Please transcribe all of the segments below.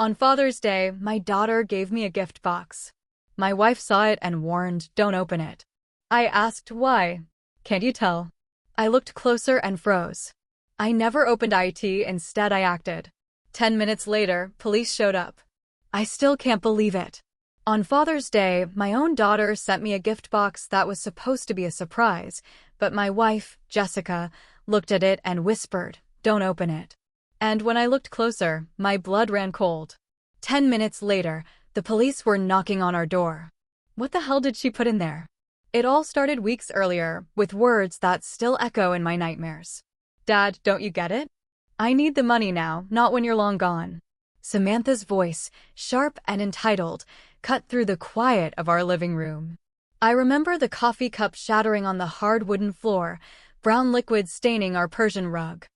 On Father's Day, my daughter gave me a gift box. My wife saw it and warned, "Don't open it." I asked why. "Can't you tell?" I looked closer and froze. I never opened it, instead I acted. 10 minutes later, police showed up. I still can't believe it. On Father's Day, my own daughter sent me a gift box that was supposed to be a surprise, but my wife, Jessica, looked at it and whispered, "Don't open it." And when I looked closer, my blood ran cold. 10 minutes later, the police were knocking on our door. What the hell did she put in there? It all started weeks earlier, with words that still echo in my nightmares. "Dad, don't you get it? I need the money now, not when you're long gone." Samantha's voice, sharp and entitled, cut through the quiet of our living room. I remember the coffee cup shattering on the hard wooden floor, brown liquid staining our Persian rug.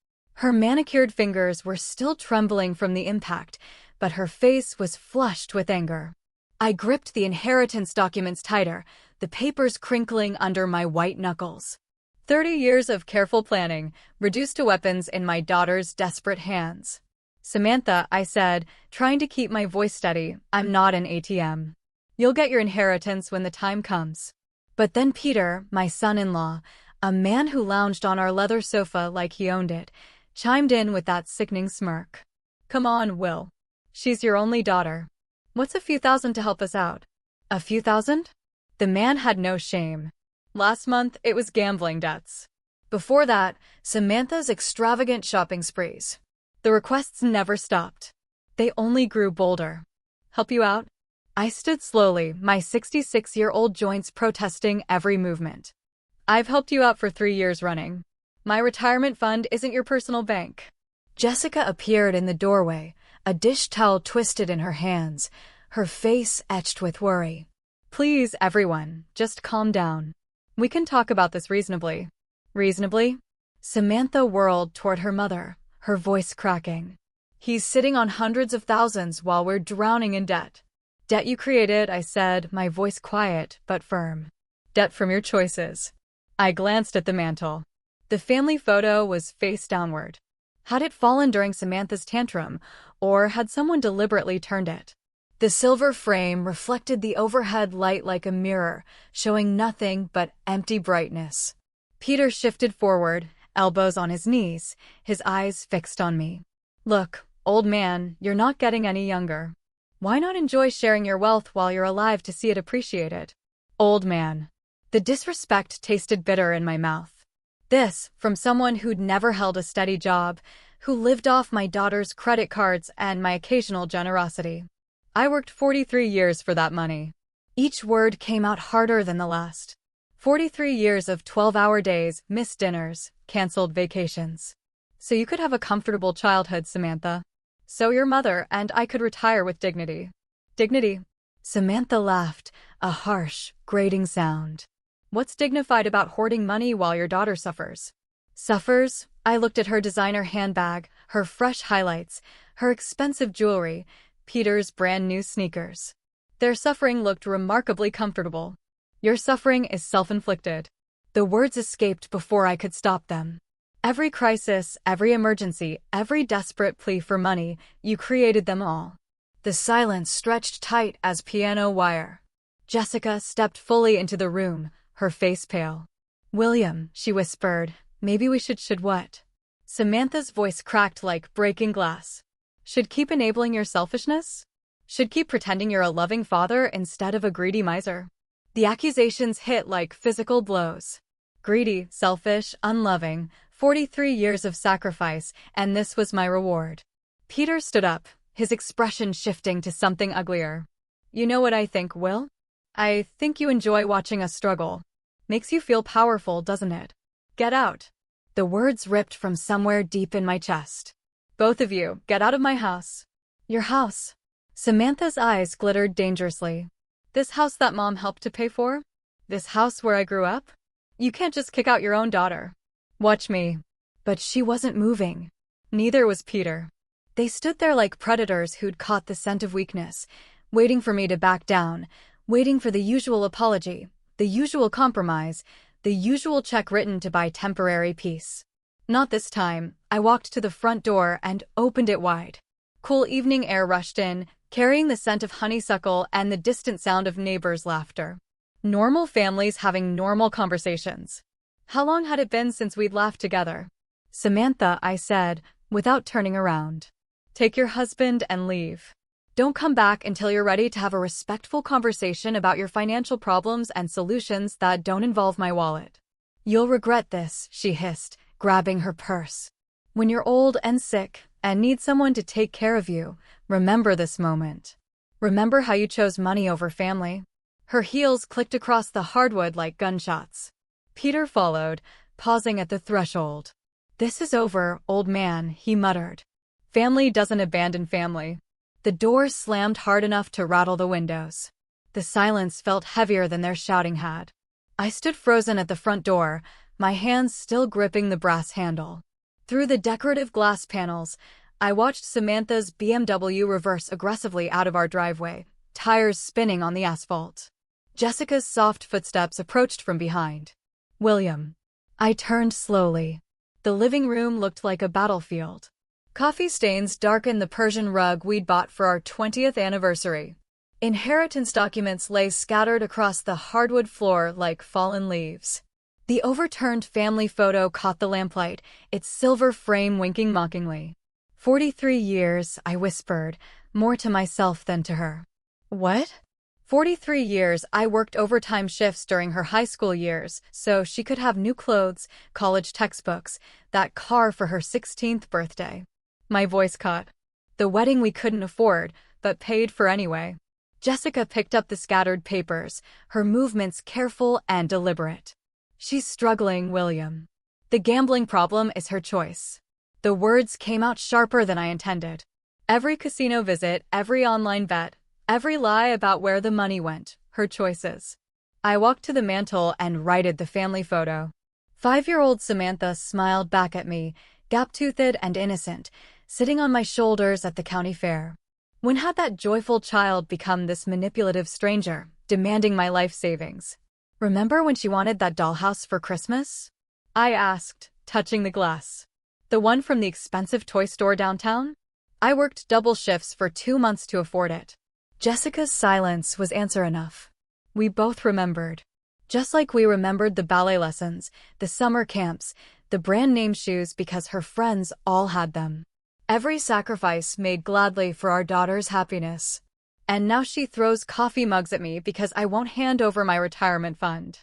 Her manicured fingers were still trembling from the impact, but her face was flushed with anger. I gripped the inheritance documents tighter, the papers crinkling under my white knuckles. 30 years of careful planning, reduced to weapons in my daughter's desperate hands. "Samantha," I said, trying to keep my voice steady, "I'm not an ATM. You'll get your inheritance when the time comes." But then Peter, my son-in-law, a man who lounged on our leather sofa like he owned it, chimed in with that sickening smirk. "Come on, Will. She's your only daughter. What's a few thousand to help us out?" "A few thousand?" The man had no shame. "Last month, it was gambling debts. Before that, Samantha's extravagant shopping sprees. The requests never stopped. They only grew bolder." "Help you out?" I stood slowly, my 66-year-old joints protesting every movement. "I've helped you out for 3 years running. My retirement fund isn't your personal bank." Jessica appeared in the doorway, a dish towel twisted in her hands, her face etched with worry. "Please, everyone, just calm down. We can talk about this reasonably." "Reasonably?" Samantha whirled toward her mother, her voice cracking. "He's sitting on hundreds of thousands while we're drowning in debt." "Debt you created," I said, my voice quiet but firm. "Debt from your choices." I glanced at the mantel. The family photo was face downward. Had it fallen during Samantha's tantrum, or had someone deliberately turned it? The silver frame reflected the overhead light like a mirror, showing nothing but empty brightness. Peter shifted forward, elbows on his knees, his eyes fixed on me. "Look, old man, you're not getting any younger. Why not enjoy sharing your wealth while you're alive to see it appreciated?" Old man. The disrespect tasted bitter in my mouth. This, from someone who'd never held a steady job, who lived off my daughter's credit cards and my occasional generosity. I worked 43 years for that money. Each word came out harder than the last. 43 years of 12-hour days, missed dinners, canceled vacations. So you could have a comfortable childhood, Samantha. So your mother and I could retire with dignity. Dignity? Samantha laughed, a harsh, grating sound. "What's dignified about hoarding money while your daughter suffers?" "Suffers?" I looked at her designer handbag, her fresh highlights, her expensive jewelry, Peter's brand new sneakers. Their suffering looked remarkably comfortable. "Your suffering is self-inflicted." The words escaped before I could stop them. "Every crisis, every emergency, every desperate plea for money, you created them all." The silence stretched tight as piano wire. Jessica stepped fully into the room, her face pale. "William," she whispered, "maybe we should what?" Samantha's voice cracked like breaking glass. "Should keep enabling your selfishness? Should keep pretending you're a loving father instead of a greedy miser?" The accusations hit like physical blows. Greedy, selfish, unloving, 43 years of sacrifice, and this was my reward. Peter stood up, his expression shifting to something uglier. "You know what I think, Will? I think you enjoy watching us struggle. Makes you feel powerful, doesn't it? Get out." The words ripped from somewhere deep in my chest. "Both of you, get out of my house." "Your house?" Samantha's eyes glittered dangerously. "This house that Mom helped to pay for? This house where I grew up? You can't just kick out your own daughter." "Watch me." But she wasn't moving. Neither was Peter. They stood there like predators who'd caught the scent of weakness, waiting for me to back down, waiting for the usual apology, the usual compromise, the usual check written to buy temporary peace. Not this time. I walked to the front door and opened it wide. Cool evening air rushed in, carrying the scent of honeysuckle and the distant sound of neighbors' laughter. Normal families having normal conversations. How long had it been since we'd laughed together? Samantha, I said, without turning around. Take your husband and leave. Don't come back until you're ready to have a respectful conversation about your financial problems and solutions that don't involve my wallet. You'll regret this, she hissed, grabbing her purse. When you're old and sick and need someone to take care of you, remember this moment. Remember how you chose money over family. Her heels clicked across the hardwood like gunshots. Peter followed, pausing at the threshold. This is over, old man, he muttered. Family doesn't abandon family. The door slammed hard enough to rattle the windows. The silence felt heavier than their shouting had. I stood frozen at the front door, my hands still gripping the brass handle. Through the decorative glass panels, I watched Samantha's BMW reverse aggressively out of our driveway, tires spinning on the asphalt. Jessica's soft footsteps approached from behind. William. I turned slowly. The living room looked like a battlefield. Coffee stains darkened the Persian rug we'd bought for our 20th anniversary. Inheritance documents lay scattered across the hardwood floor like fallen leaves. The overturned family photo caught the lamplight, its silver frame winking mockingly. 43 years, I whispered, more to myself than to her. What? 43 years. I worked overtime shifts during her high school years, so she could have new clothes, college textbooks, that car for her 16th birthday. My voice caught. The wedding we couldn't afford, but paid for anyway. Jessica picked up the scattered papers, her movements careful and deliberate. She's struggling, William. The gambling problem is her choice. The words came out sharper than I intended. Every casino visit, every online bet, every lie about where the money went, her choices. I walked to the mantel and righted the family photo. 5-year-old Samantha smiled back at me, gap-toothed and innocent, sitting on my shoulders at the county fair. When had that joyful child become this manipulative stranger, demanding my life savings? Remember when she wanted that dollhouse for Christmas? I asked, touching the glass. The one from the expensive toy store downtown? I worked double shifts for 2 months to afford it. Jessica's silence was answer enough. We both remembered. Just like we remembered the ballet lessons, the summer camps, the brand-name shoes because her friends all had them. Every sacrifice made gladly for our daughter's happiness. And now she throws coffee mugs at me because I won't hand over my retirement fund.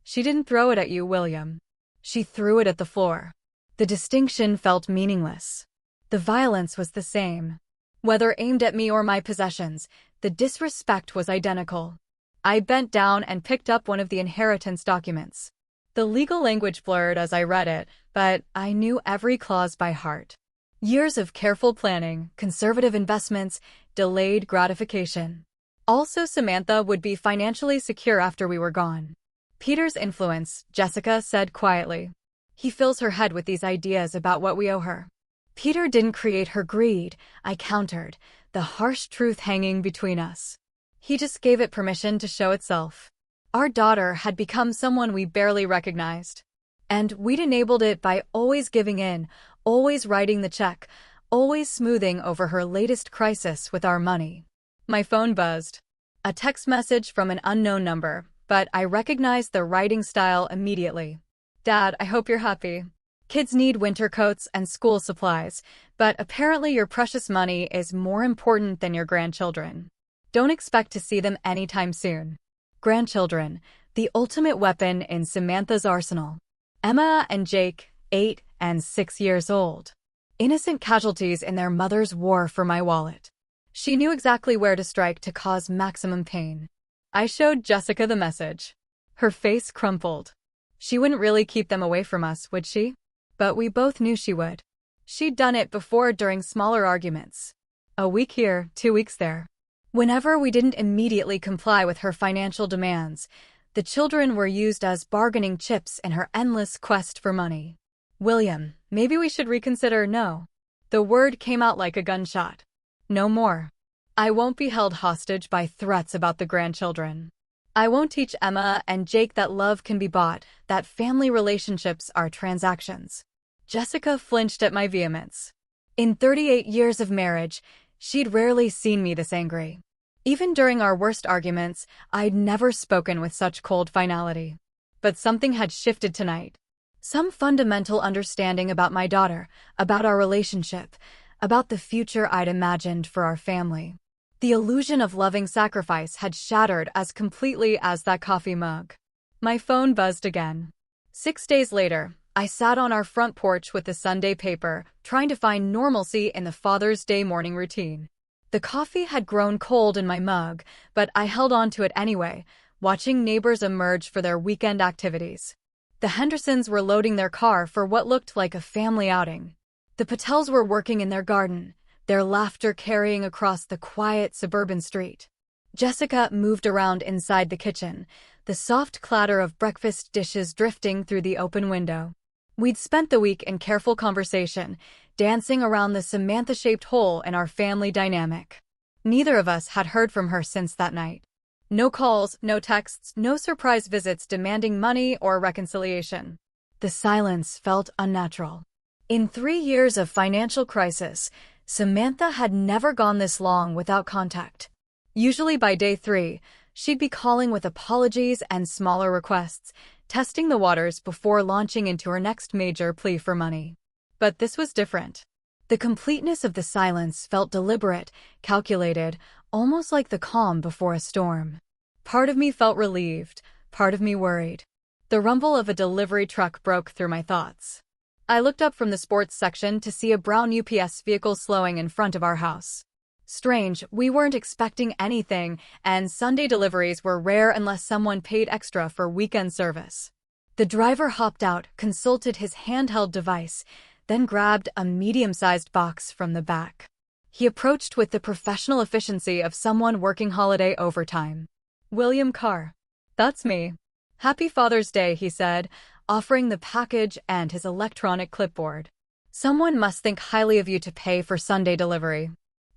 She didn't throw it at you, William. She threw it at the floor. The distinction felt meaningless. The violence was the same. Whether aimed at me or my possessions, the disrespect was identical. I bent down and picked up one of the inheritance documents. The legal language blurred as I read it, but I knew every clause by heart. Years of careful planning, conservative investments, delayed gratification. Also, Samantha would be financially secure after we were gone. Peter's influence, Jessica said quietly. He fills her head with these ideas about what we owe her. Peter didn't create her greed, I countered, the harsh truth hanging between us. He just gave it permission to show itself. Our daughter had become someone we barely recognized. And we'd enabled it by always giving in, always writing the check, always smoothing over her latest crisis with our money. My phone buzzed. A text message from an unknown number, but I recognized the writing style immediately. Dad, I hope you're happy. Kids need winter coats and school supplies, but apparently your precious money is more important than your grandchildren. Don't expect to see them anytime soon. Grandchildren, the ultimate weapon in Samantha's arsenal. Emma and Jake, 8 and 6 years old. Innocent casualties in their mother's war for my wallet. She knew exactly where to strike to cause maximum pain. I showed Jessica the message. Her face crumpled. She wouldn't really keep them away from us, would she? But we both knew she would. She'd done it before during smaller arguments. A week here, 2 weeks there. Whenever we didn't immediately comply with her financial demands, the children were used as bargaining chips in her endless quest for money. William, maybe we should reconsider. No. The word came out like a gunshot. No more. I won't be held hostage by threats about the grandchildren. I won't teach Emma and Jake that love can be bought, that family relationships are transactions. Jessica flinched at my vehemence. In 38 years of marriage, She'd rarely seen me this angry. Even during our worst arguments, I'd never spoken with such cold finality. But something had shifted tonight. Some fundamental understanding about my daughter, about our relationship, about the future I'd imagined for our family. The illusion of loving sacrifice had shattered as completely as that coffee mug. My phone buzzed again. 6 days later, I sat on our front porch with the Sunday paper, trying to find normalcy in the Father's Day morning routine. The coffee had grown cold in my mug, but I held on to it anyway, watching neighbors emerge for their weekend activities. The Hendersons were loading their car for what looked like a family outing. The Patels were working in their garden, their laughter carrying across the quiet suburban street. Jessica moved around inside the kitchen, the soft clatter of breakfast dishes drifting through the open window. We'd spent the week in careful conversation, dancing around the Samantha-shaped hole in our family dynamic. Neither of us had heard from her since that night. No calls, no texts, no surprise visits demanding money or reconciliation. The silence felt unnatural. In 3 years of financial crisis, Samantha had never gone this long without contact. Usually by day 3, she'd be calling with apologies and smaller requests, testing the waters before launching into her next major plea for money. But this was different. The completeness of the silence felt deliberate, calculated, almost like the calm before a storm. Part of me felt relieved, part of me worried. The rumble of a delivery truck broke through my thoughts. I looked up from the sports section to see a brown UPS vehicle slowing in front of our house. Strange, we weren't expecting anything, and Sunday deliveries were rare unless someone paid extra for weekend service. The driver hopped out, consulted his handheld device, then grabbed a medium-sized box from the back. He approached with the professional efficiency of someone working holiday overtime. "William Carr." "That's me. Happy Father's Day," he said, offering the package and his electronic clipboard. "Someone must think highly of you to pay for Sunday delivery."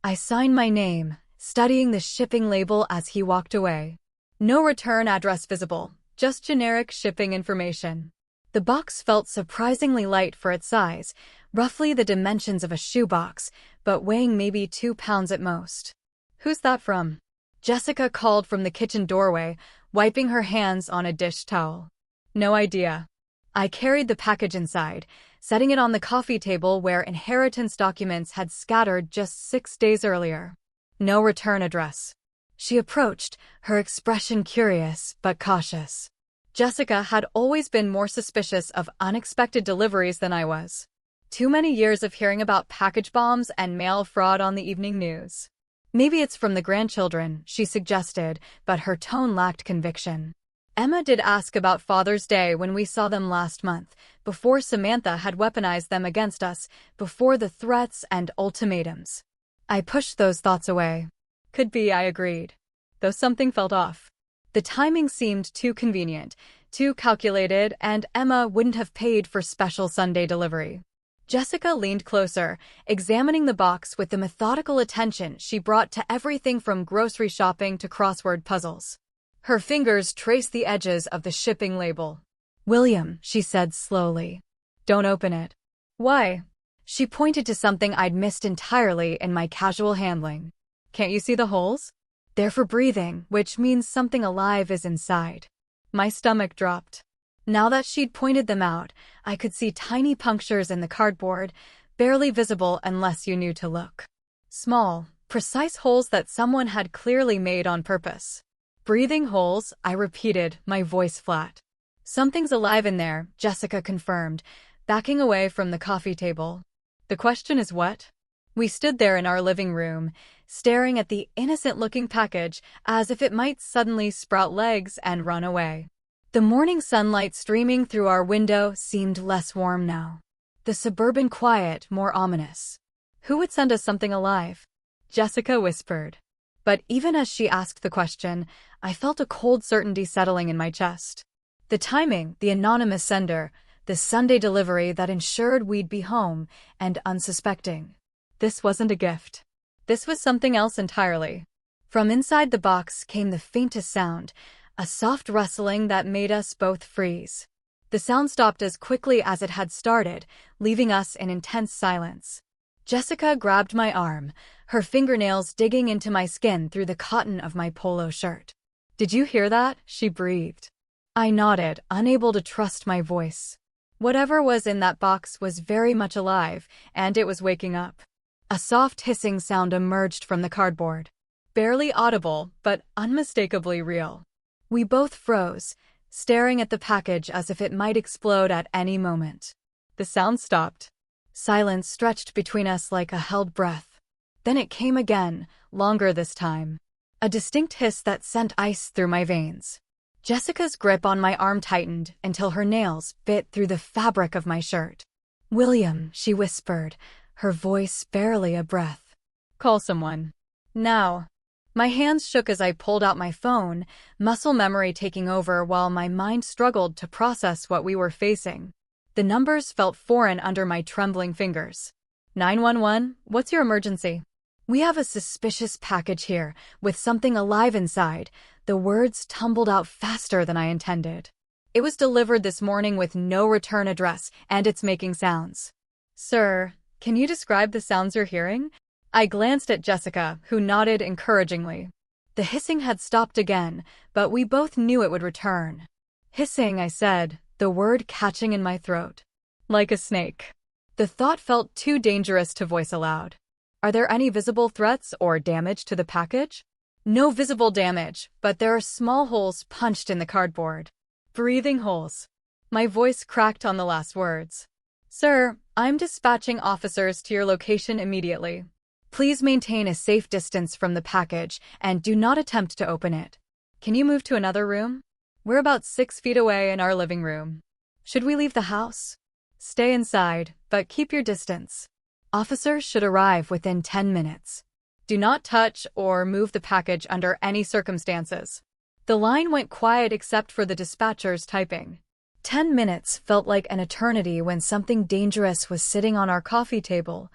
I signed my name, studying the shipping label as he walked away. No return address visible, just generic shipping information. The box felt surprisingly light for its size, roughly the dimensions of a shoebox, but weighing maybe 2 pounds at most. "Who's that from?" Jessica called from the kitchen doorway, wiping her hands on a dish towel. "No idea." I carried the package inside, setting it on the coffee table where inheritance documents had scattered just 6 days earlier. No return address. She approached, her expression curious but cautious. Jessica had always been more suspicious of unexpected deliveries than I was. Too many years of hearing about package bombs and mail fraud on the evening news. "Maybe it's from the grandchildren," she suggested, but her tone lacked conviction. "Emma did ask about Father's Day when we saw them last month, before Samantha had weaponized them against us, before the threats and ultimatums." I pushed those thoughts away. "Could be," I agreed, though something felt off. The timing seemed too convenient, too calculated, and Emma wouldn't have paid for special Sunday delivery. Jessica leaned closer, examining the box with the methodical attention she brought to everything from grocery shopping to crossword puzzles. Her fingers traced the edges of the shipping label. "William," she said slowly. "Don't open it." "Why?" She pointed to something I'd missed entirely in my casual handling. "Can't you see the holes? They're for breathing, which means something alive is inside." My stomach dropped. Now that she'd pointed them out, I could see tiny punctures in the cardboard, barely visible unless you knew to look. Small, precise holes that someone had clearly made on purpose. "Breathing holes," I repeated, my voice flat. "Something's alive in there," Jessica confirmed, backing away from the coffee table. "The question is what?" We stood there in our living room, staring at the innocent-looking package as if it might suddenly sprout legs and run away. The morning sunlight streaming through our window seemed less warm now. The suburban quiet more ominous. "Who would send us something alive?" Jessica whispered. But even as she asked the question, I felt a cold certainty settling in my chest. The timing, the anonymous sender, the Sunday delivery that ensured we'd be home and unsuspecting. This wasn't a gift. This was something else entirely. From inside the box came the faintest sound, a soft rustling that made us both freeze. The sound stopped as quickly as it had started, leaving us in intense silence. Jessica grabbed my arm, her fingernails digging into my skin through the cotton of my polo shirt. "Did you hear that?" she breathed. I nodded, unable to trust my voice. Whatever was in that box was very much alive, and it was waking up. A soft hissing sound emerged from the cardboard. Barely audible, but unmistakably real. We both froze, staring at the package as if it might explode at any moment. The sound stopped. Silence stretched between us like a held breath. Then it came again, longer this time. A distinct hiss that sent ice through my veins. Jessica's grip on my arm tightened until her nails bit through the fabric of my shirt. "William," she whispered, her voice barely a breath. "Call someone. Now." My hands shook as I pulled out my phone, muscle memory taking over while my mind struggled to process what we were facing. The numbers felt foreign under my trembling fingers. 911, what's your emergency? "We have a suspicious package here, with something alive inside." The words tumbled out faster than I intended. "It was delivered this morning with no return address, and it's making sounds." "Sir, can you describe the sounds you're hearing?" I glanced at Jessica, who nodded encouragingly. The hissing had stopped again, but we both knew it would return. "Hissing," I said, the word catching in my throat. "Like a snake." The thought felt too dangerous to voice aloud. "Are there any visible threats or damage to the package?" "No visible damage, but there are small holes punched in the cardboard." "Breathing holes." My voice cracked on the last words. "Sir, I'm dispatching officers to your location immediately. Please maintain a safe distance from the package and do not attempt to open it. Can you move to another room? We're about 6 feet away in our living room. Should we leave the house?" "Stay inside, but keep your distance. Officers should arrive within 10 minutes. Do not touch or move the package under any circumstances." The line went quiet except for the dispatcher's typing. 10 minutes felt like an eternity when something dangerous was sitting on our coffee table,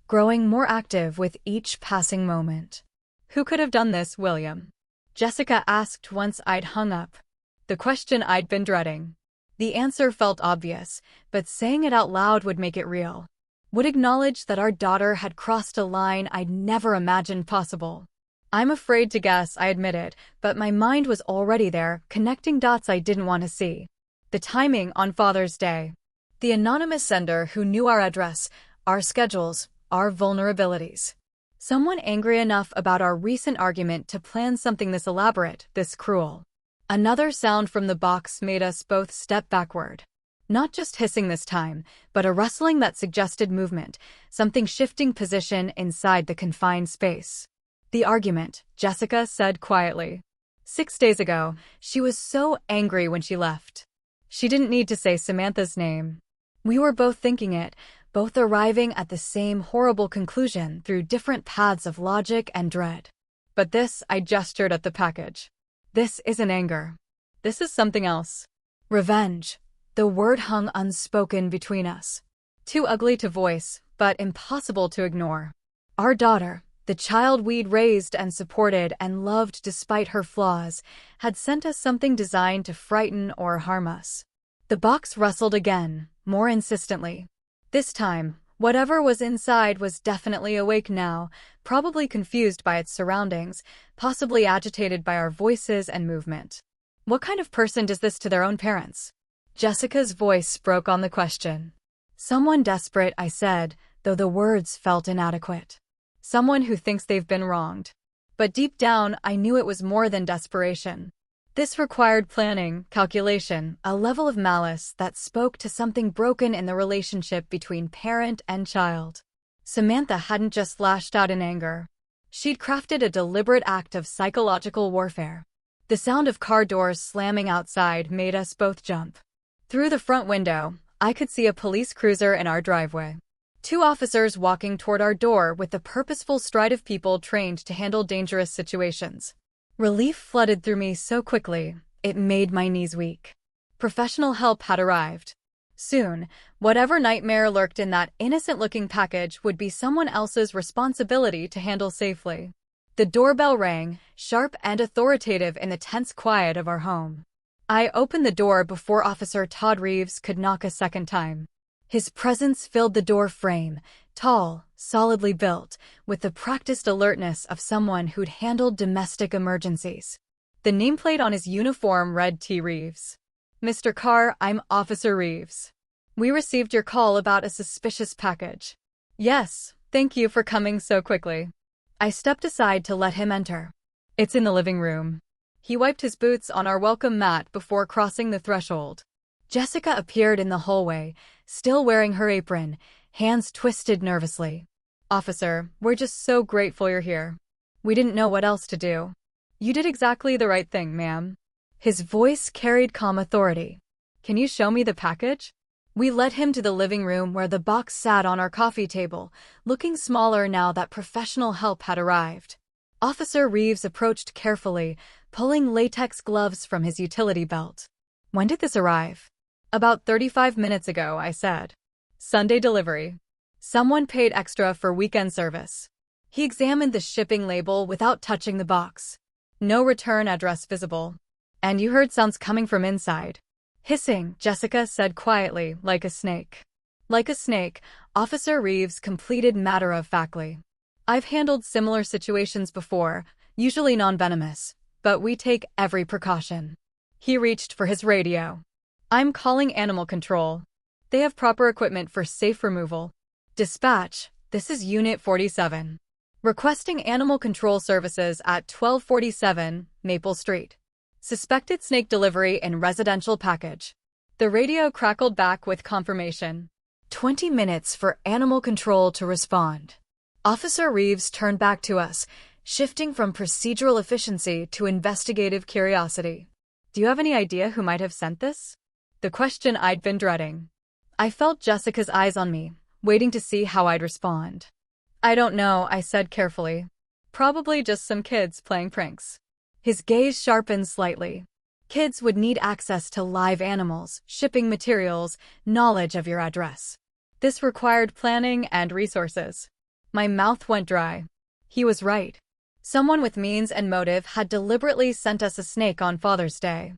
growing more active with each passing moment. "Who could have done this, William?" Jessica asked once I'd hung up. The question I'd been dreading. The answer felt obvious, but saying it out loud would make it real. Would acknowledge that our daughter had crossed a line I'd never imagined possible. "I'm afraid to guess," I admitted, but my mind was already there, connecting dots I didn't want to see. The timing on Father's Day. The anonymous sender who knew our address, our schedules, our vulnerabilities. Someone angry enough about our recent argument to plan something this elaborate, this cruel. Another sound from the box made us both step backward. Not just hissing this time, but a rustling that suggested movement, something shifting position inside the confined space. "The argument," Jessica said quietly. 6 days ago, she was so angry when she left. She didn't need to say Samantha's name. We were both thinking it, both arriving at the same horrible conclusion through different paths of logic and dread. "But this," I gestured at the package. "This isn't anger. This is something else." "Revenge." The word hung unspoken between us. Too ugly to voice, but impossible to ignore. Our daughter, the child we'd raised and supported and loved despite her flaws, had sent us something designed to frighten or harm us. The box rustled again, more insistently. This time, whatever was inside was definitely awake now, probably confused by its surroundings, possibly agitated by our voices and movement. "What kind of person does this to their own parents?" Jessica's voice broke on the question. "Someone desperate," I said, though the words felt inadequate. "Someone who thinks they've been wronged." But deep down, I knew it was more than desperation. This required planning, calculation, a level of malice that spoke to something broken in the relationship between parent and child. Samantha hadn't just lashed out in anger. She'd crafted a deliberate act of psychological warfare. The sound of car doors slamming outside made us both jump. Through the front window, I could see a police cruiser in our driveway. 2 officers walking toward our door with the purposeful stride of people trained to handle dangerous situations. Relief flooded through me so quickly, it made my knees weak. Professional help had arrived. Soon, whatever nightmare lurked in that innocent-looking package would be someone else's responsibility to handle safely. The doorbell rang, sharp and authoritative in the tense quiet of our home. I opened the door before Officer Todd Reeves could knock a second time. His presence filled the door frame, tall, solidly built, with the practiced alertness of someone who'd handled domestic emergencies. The nameplate on his uniform read T. Reeves. "Mr. Carr, I'm Officer Reeves. We received your call about a suspicious package." "Yes, thank you for coming so quickly." I stepped aside to let him enter. "It's in the living room." He wiped his boots on our welcome mat before crossing the threshold. Jessica appeared in the hallway, still wearing her apron, hands twisted nervously. "Officer, we're just so grateful you're here. We didn't know what else to do." "You did exactly the right thing, ma'am." His voice carried calm authority. "Can you show me the package?" We led him to the living room where the box sat on our coffee table, looking smaller now that professional help had arrived. Officer Reeves approached carefully, pulling latex gloves from his utility belt. "When did this arrive?" "About 35 minutes ago," I said. "Sunday delivery. Someone paid extra for weekend service." He examined the shipping label without touching the box. "No return address visible." "And you heard sounds coming from inside." "Hissing," Jessica said quietly, "like a snake." "Like a snake," Officer Reeves completed matter-of-factly. "I've handled similar situations before, usually non-venomous, but we take every precaution." He reached for his radio. "I'm calling animal control. They have proper equipment for safe removal." "Dispatch, this is Unit 47. Requesting animal control services at 1247 Maple Street. Suspected snake delivery in residential package." The radio crackled back with confirmation. 20 minutes for animal control to respond. Officer Reeves turned back to us, shifting from procedural efficiency to investigative curiosity. "Do you have any idea who might have sent this?" The question I'd been dreading. I felt Jessica's eyes on me, waiting to see how I'd respond. "I don't know," I said carefully. "Probably just some kids playing pranks." His gaze sharpened slightly. "Kids would need access to live animals, shipping materials, knowledge of your address. This required planning and resources." My mouth went dry. He was right. Someone with means and motive had deliberately sent us a snake on Father's Day.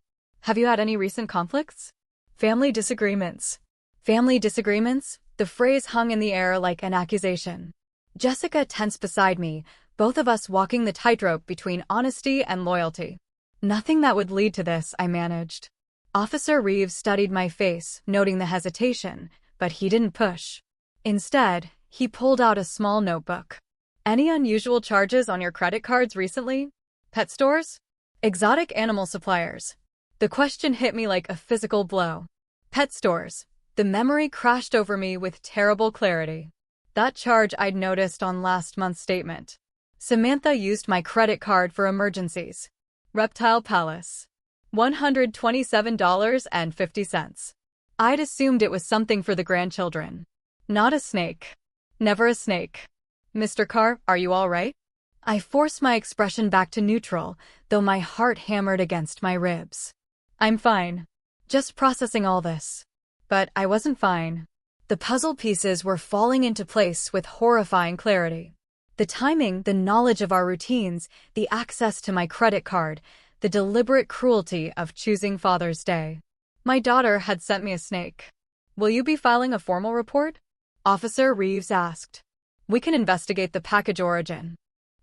"Have you had any recent conflicts?" "Family disagreements." Family disagreements? The phrase hung in the air like an accusation. Jessica tensed beside me, both of us walking the tightrope between honesty and loyalty. "Nothing that would lead to this," I managed. Officer Reeves studied my face, noting the hesitation, but he didn't push. Instead, he pulled out a small notebook. "Any unusual charges on your credit cards recently? Pet stores? Exotic animal suppliers?" The question hit me like a physical blow. Pet stores. The memory crashed over me with terrible clarity. That charge I'd noticed on last month's statement. Samantha used my credit card for emergencies. Reptile Palace. $127.50. I'd assumed it was something for the grandchildren. Not a snake. Never a snake. "Mr. Carr, are you all right?" I forced my expression back to neutral, though my heart hammered against my ribs. "I'm fine. Just processing all this." But I wasn't fine. The puzzle pieces were falling into place with horrifying clarity. The timing, the knowledge of our routines, the access to my credit card, the deliberate cruelty of choosing Father's Day. My daughter had sent me a snake. "Will you be filing a formal report?" Officer Reeves asked. "We can investigate the package origin.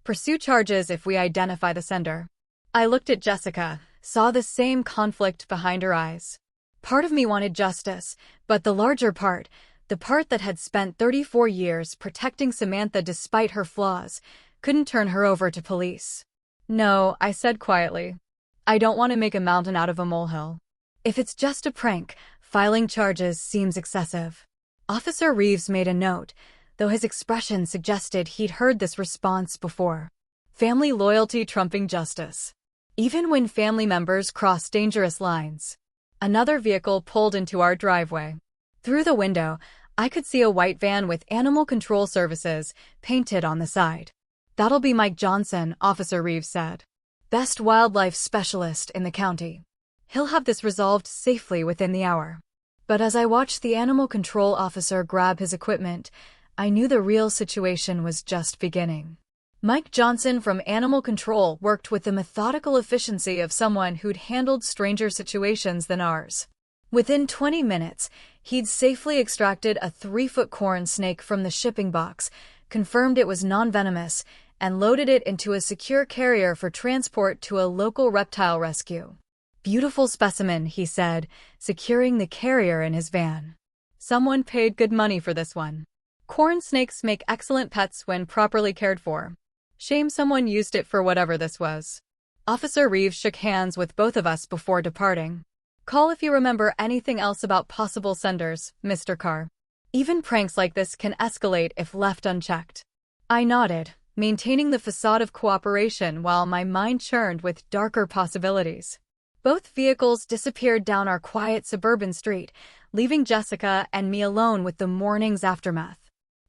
Pursue charges if we identify the sender." I looked at Jessica, saw the same conflict behind her eyes. Part of me wanted justice, but the larger part, the part that had spent 34 years protecting Samantha despite her flaws, couldn't turn her over to police. "No," I said quietly. "I don't want to make a mountain out of a molehill. If it's just a prank, filing charges seems excessive." Officer Reeves made a note, though his expression suggested he'd heard this response before. Family loyalty trumping justice. Even when family members cross dangerous lines. Another vehicle pulled into our driveway. Through the window, I could see a white van with Animal Control Services painted on the side. "That'll be Mike Johnson," Officer Reeves said. "Best wildlife specialist in the county. He'll have this resolved safely within the hour." But as I watched the animal control officer grab his equipment, I knew the real situation was just beginning. Mike Johnson from Animal Control worked with the methodical efficiency of someone who'd handled stranger situations than ours. Within 20 minutes, He'd safely extracted a 3-foot corn snake from the shipping box, confirmed it was non-venomous, and loaded it into a secure carrier for transport to a local reptile rescue. "Beautiful specimen," he said, securing the carrier in his van. "Someone paid good money for this one. Corn snakes make excellent pets when properly cared for. Shame someone used it for whatever this was." Officer Reeves shook hands with both of us before departing. "Call if you remember anything else about possible senders, Mr. Carr. Even pranks like this can escalate if left unchecked." I nodded, maintaining the facade of cooperation while my mind churned with darker possibilities. Both vehicles disappeared down our quiet suburban street, leaving Jessica and me alone with the morning's aftermath.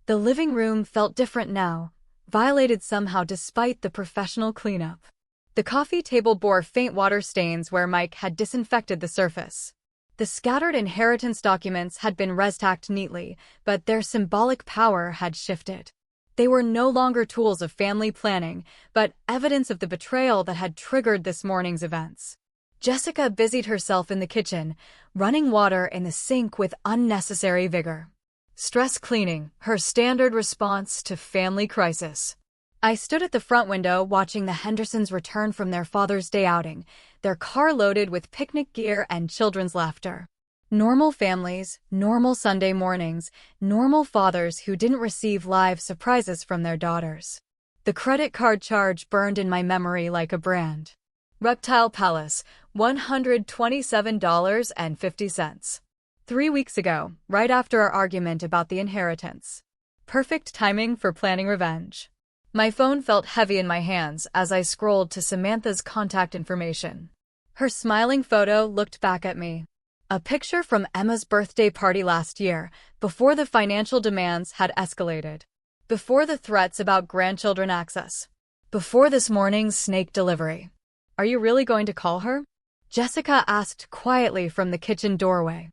The living room felt different now, violated somehow despite the professional cleanup. The coffee table bore faint water stains where Mike had disinfected the surface. The scattered inheritance documents had been res-tacked neatly, but their symbolic power had shifted. They were no longer tools of family planning, but evidence of the betrayal that had triggered this morning's events. Jessica busied herself in the kitchen, running water in the sink with unnecessary vigor. Stress cleaning, her standard response to family crisis. I stood at the front window watching the Hendersons return from their Father's Day outing, their car loaded with picnic gear and children's laughter. Normal families, normal Sunday mornings, normal fathers who didn't receive live surprises from their daughters. The credit card charge burned in my memory like a brand. Reptile Palace, $127.50. 3 weeks ago, right after our argument about the inheritance. Perfect timing for planning revenge. My phone felt heavy in my hands as I scrolled to Samantha's contact information. Her smiling photo looked back at me. A picture from Emma's birthday party last year, before the financial demands had escalated. Before the threats about grandchildren access. Before this morning's snake delivery. "Are you really going to call her?" Jessica asked quietly from the kitchen doorway.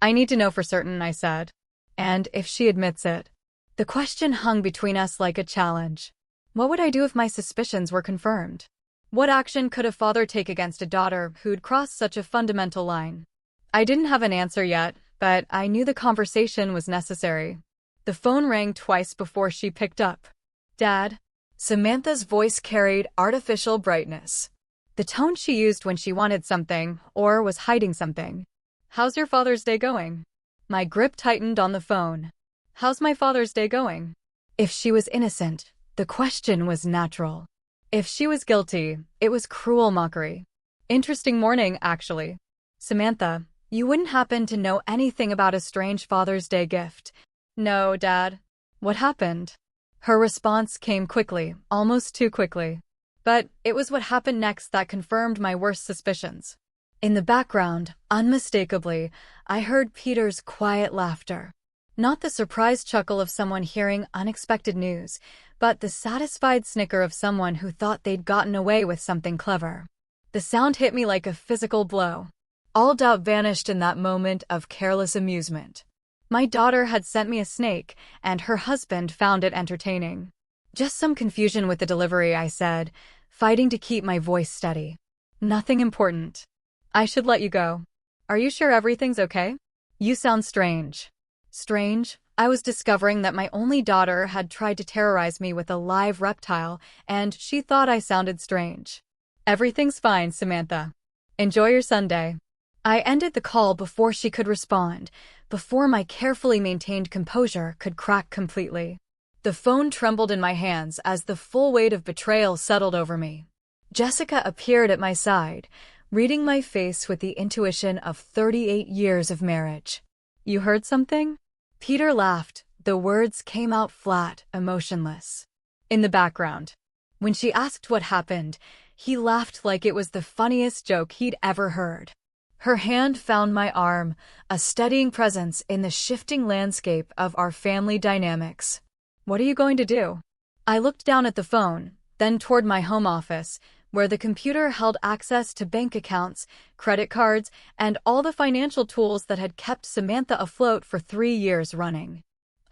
"I need to know for certain," I said. "And if she admits it." The question hung between us like a challenge. What would I do if my suspicions were confirmed? What action could a father take against a daughter who'd crossed such a fundamental line? I didn't have an answer yet, but I knew the conversation was necessary. The phone rang twice before she picked up. "Dad?" Samantha's voice carried artificial brightness. The tone she used when she wanted something, or was hiding something. "How's your Father's Day going?" My grip tightened on the phone. "How's my Father's Day going?" If she was innocent, the question was natural. If she was guilty, it was cruel mockery. "Interesting morning, actually. Samantha, you wouldn't happen to know anything about a strange Father's Day gift?" "No, Dad." "What happened?" Her response came quickly, almost too quickly. But it was what happened next that confirmed my worst suspicions. In the background, unmistakably, I heard Peter's quiet laughter. Not the surprised chuckle of someone hearing unexpected news, but the satisfied snicker of someone who thought they'd gotten away with something clever. The sound hit me like a physical blow. All doubt vanished in that moment of careless amusement. My daughter had sent me a snake, and her husband found it entertaining. "Just some confusion with the delivery," I said, fighting to keep my voice steady. "Nothing important. I should let you go. Are you sure everything's okay? You sound strange." Strange? I was discovering that my only daughter had tried to terrorize me with a live reptile, and she thought I sounded strange. "Everything's fine, Samantha. Enjoy your Sunday." I ended the call before she could respond, before my carefully maintained composure could crack completely. The phone trembled in my hands as the full weight of betrayal settled over me. Jessica appeared at my side, reading my face with the intuition of 38 years of marriage. "You heard something?" Peter laughed. The words came out flat, emotionless. In the background. When she asked what happened, he laughed like it was the funniest joke he'd ever heard. Her hand found my arm, a steadying presence in the shifting landscape of our family dynamics. "What are you going to do?" I looked down at the phone, then toward my home office, where the computer held access to bank accounts, credit cards, and all the financial tools that had kept Samantha afloat for 3 years running.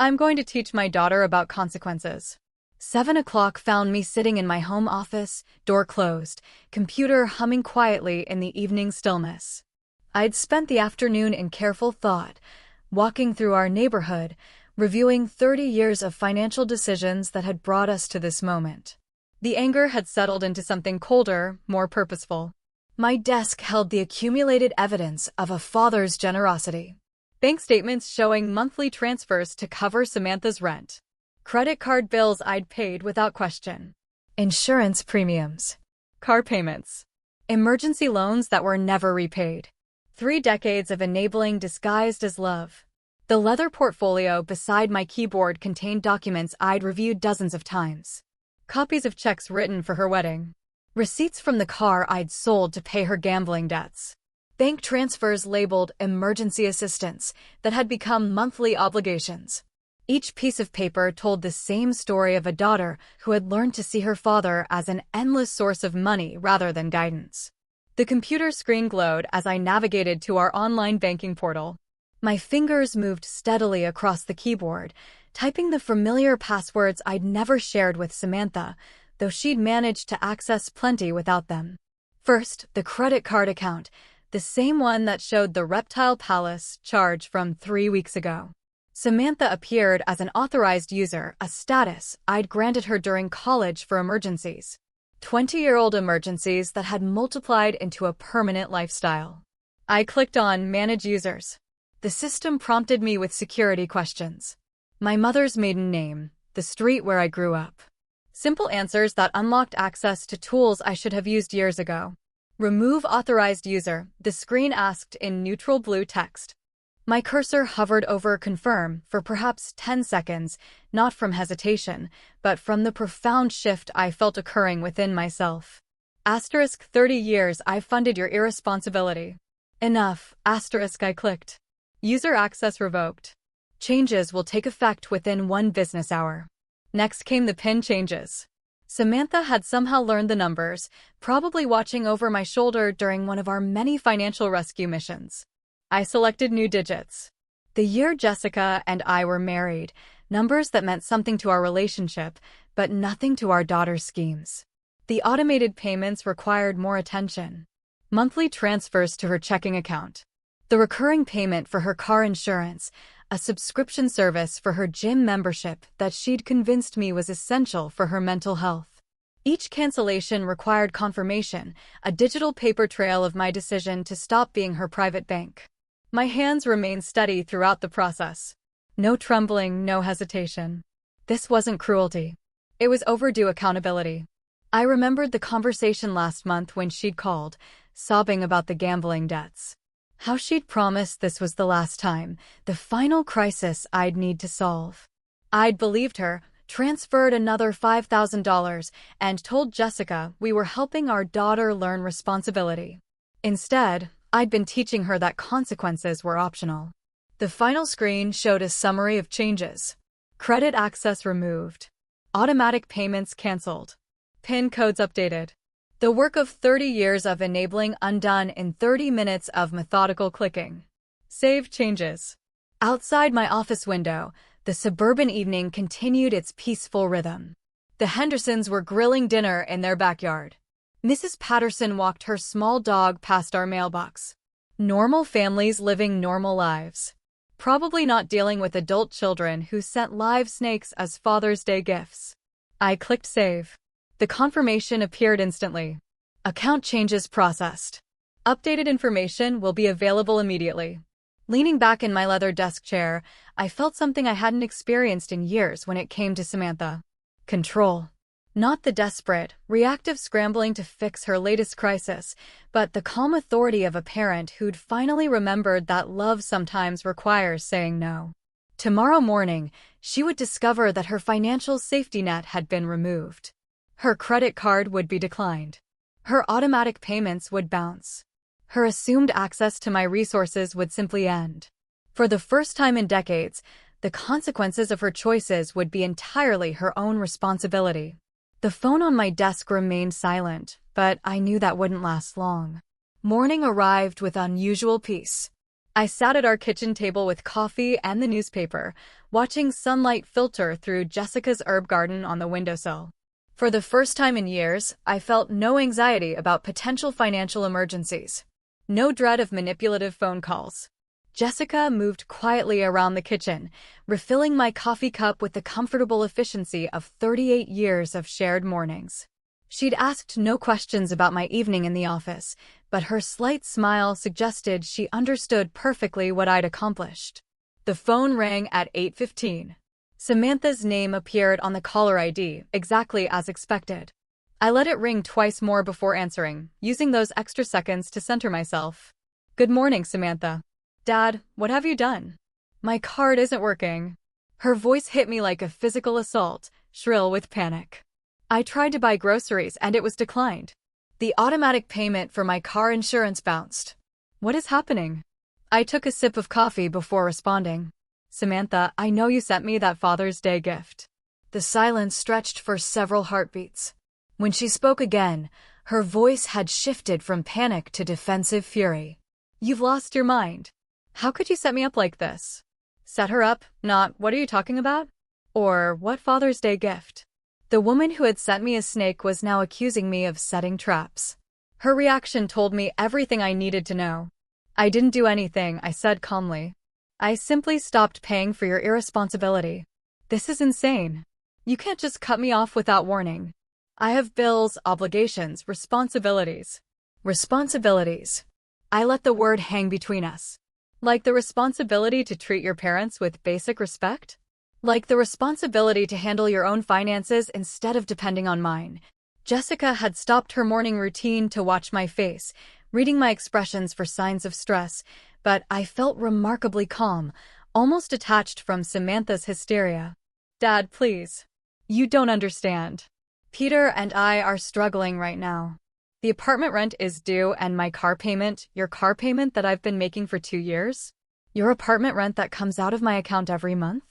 "I'm going to teach my daughter about consequences." 7 o'clock found me sitting in my home office, door closed, computer humming quietly in the evening stillness. I'd spent the afternoon in careful thought, walking through our neighborhood, reviewing 30 years of financial decisions that had brought us to this moment. The anger had settled into something colder, more purposeful. My desk held the accumulated evidence of a father's generosity. Bank statements showing monthly transfers to cover Samantha's rent. Credit card bills I'd paid without question. Insurance premiums. Car payments. Emergency loans that were never repaid. 3 decades of enabling disguised as love. The leather portfolio beside my keyboard contained documents I'd reviewed dozens of times. Copies of checks written for her wedding. Receipts from the car I'd sold to pay her gambling debts. Bank transfers labeled emergency assistance that had become monthly obligations. Each piece of paper told the same story of a daughter who had learned to see her father as an endless source of money rather than guidance. The computer screen glowed as I navigated to our online banking portal. My fingers moved steadily across the keyboard, typing the familiar passwords I'd never shared with Samantha, though she'd managed to access plenty without them. First, the credit card account, the same one that showed the Reptile Palace charge from 3 weeks ago. Samantha appeared as an authorized user, a status I'd granted her during college for emergencies. 20-year-old emergencies that had multiplied into a permanent lifestyle. I clicked on Manage Users. The system prompted me with security questions. My mother's maiden name, the street where I grew up. Simple answers that unlocked access to tools I should have used years ago. Remove authorized user, the screen asked in neutral blue text. My cursor hovered over Confirm for perhaps 10 seconds, not from hesitation, but from the profound shift I felt occurring within myself. Asterisk 30 years I've funded your irresponsibility. Enough, asterisk I clicked. User access revoked. Changes will take effect within 1 business hour. Next came the PIN changes. Samantha had somehow learned the numbers, probably watching over my shoulder during one of our many financial rescue missions. I selected new digits. The year Jessica and I were married, numbers that meant something to our relationship, but nothing to our daughter's schemes. The automated payments required more attention. Monthly transfers to her checking account. The recurring payment for her car insurance, a subscription service for her gym membership that she'd convinced me was essential for her mental health. Each cancellation required confirmation, a digital paper trail of my decision to stop being her private bank. My hands remained steady throughout the process. No trembling, no hesitation. This wasn't cruelty. It was overdue accountability. I remembered the conversation last month when she'd called, sobbing about the gambling debts. How she'd promised this was the last time, the final crisis I'd need to solve. I'd believed her, transferred another $5,000, and told Jessica we were helping our daughter learn responsibility. Instead, I'd been teaching her that consequences were optional. The final screen showed a summary of changes. Credit access removed. Automatic payments canceled. PIN codes updated. The work of 30 years of enabling undone in 30 minutes of methodical clicking. Save changes. Outside my office window, the suburban evening continued its peaceful rhythm. The Hendersons were grilling dinner in their backyard. Mrs. Patterson walked her small dog past our mailbox. Normal families living normal lives. Probably not dealing with adult children who sent live snakes as Father's Day gifts. I clicked Save. The confirmation appeared instantly. Account changes processed. Updated information will be available immediately. Leaning back in my leather desk chair, I felt something I hadn't experienced in years when it came to Samantha. Control. Not the desperate, reactive scrambling to fix her latest crisis, but the calm authority of a parent who'd finally remembered that love sometimes requires saying no. Tomorrow morning, she would discover that her financial safety net had been removed. Her credit card would be declined. Her automatic payments would bounce. Her assumed access to my resources would simply end. For the first time in decades, the consequences of her choices would be entirely her own responsibility. The phone on my desk remained silent, but I knew that wouldn't last long. Morning arrived with unusual peace. I sat at our kitchen table with coffee and the newspaper, watching sunlight filter through Jessica's herb garden on the windowsill. For the first time in years, I felt no anxiety about potential financial emergencies. No dread of manipulative phone calls. Jessica moved quietly around the kitchen, refilling my coffee cup with the comfortable efficiency of 38 years of shared mornings. She'd asked no questions about my evening in the office, but her slight smile suggested she understood perfectly what I'd accomplished. The phone rang at 8:15. Samantha's name appeared on the caller ID, exactly as expected. I let it ring twice more before answering, using those extra seconds to center myself. "Good morning, Samantha." "Dad, what have you done?" "My card isn't working." Her voice hit me like a physical assault, shrill with panic. "I tried to buy groceries and it was declined. The automatic payment for my car insurance bounced." "What is happening?" I took a sip of coffee before responding. "Samantha, I know you sent me that Father's Day gift." The silence stretched for several heartbeats. When she spoke again, her voice had shifted from panic to defensive fury. "You've lost your mind. How could you set me up like this?" "Set her up, not what are you talking about?" Or what Father's Day gift? The woman who had sent me a snake was now accusing me of setting traps. Her reaction told me everything I needed to know. "I didn't do anything," I said calmly. "I simply stopped paying for your irresponsibility." "This is insane. You can't just cut me off without warning. I have bills, obligations, responsibilities." Responsibilities. I let the word hang between us. Like the responsibility to treat your parents with basic respect? Like the responsibility to handle your own finances instead of depending on mine. Jessica had stopped her morning routine to watch my face, reading my expressions for signs of stress, but I felt remarkably calm, almost detached from Samantha's hysteria. "Dad, please. You don't understand. Peter and I are struggling right now. The apartment rent is due and my car payment, your car payment that I've been making for 2 years? Your apartment rent that comes out of my account every month?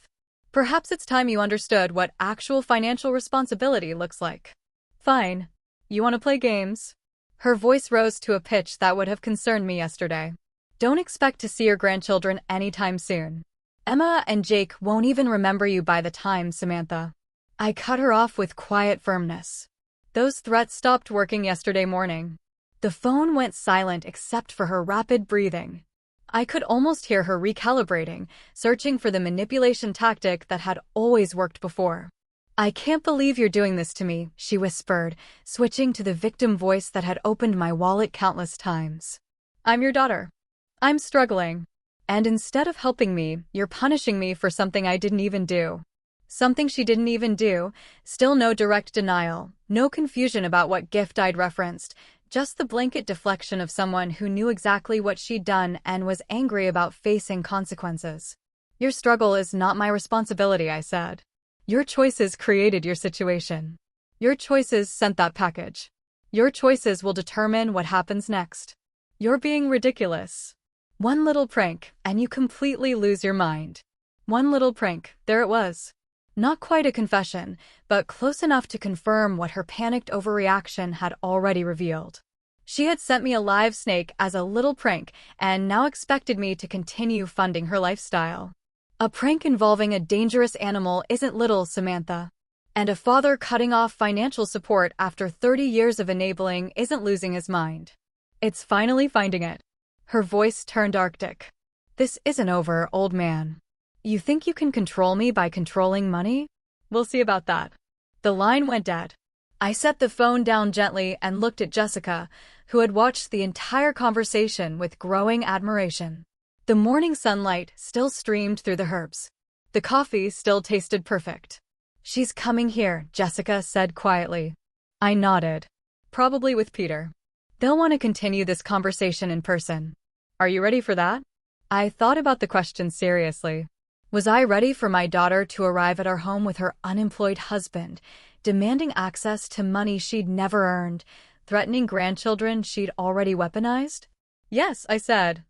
Perhaps it's time you understood what actual financial responsibility looks like." "Fine. You want to play games?" Her voice rose to a pitch that would have concerned me yesterday. "Don't expect to see your grandchildren anytime soon. Emma and Jake won't even remember you by the time, Samantha." I cut her off with quiet firmness. Those threats stopped working yesterday morning. The phone went silent except for her rapid breathing. I could almost hear her recalibrating, searching for the manipulation tactic that had always worked before. "I can't believe you're doing this to me," she whispered, switching to the victim voice that had opened my wallet countless times. "I'm your daughter. I'm struggling. And instead of helping me, you're punishing me for something I didn't even do." Something she didn't even do. Still no direct denial, no confusion about what gift I'd referenced, just the blanket deflection of someone who knew exactly what she'd done and was angry about facing consequences. "Your struggle is not my responsibility," I said. "Your choices created your situation. Your choices sent that package. Your choices will determine what happens next. You're being ridiculous. One little prank, and you completely lose your mind." One little prank, there it was. Not quite a confession, but close enough to confirm what her panicked overreaction had already revealed. She had sent me a live snake as a little prank and now expected me to continue funding her lifestyle. A prank involving a dangerous animal isn't little, Samantha. And a father cutting off financial support after 30 years of enabling isn't losing his mind. It's finally finding it. Her voice turned arctic. "This isn't over, old man. You think you can control me by controlling money? We'll see about that." The line went dead. I set the phone down gently and looked at Jessica, who had watched the entire conversation with growing admiration. The morning sunlight still streamed through the herbs. The coffee still tasted perfect. "She's coming here," Jessica said quietly. I nodded. "Probably with Peter. They'll want to continue this conversation in person." "Are you ready for that?" I thought about the question seriously. Was I ready for my daughter to arrive at our home with her unemployed husband, demanding access to money she'd never earned, threatening grandchildren she'd already weaponized? "Yes," I said.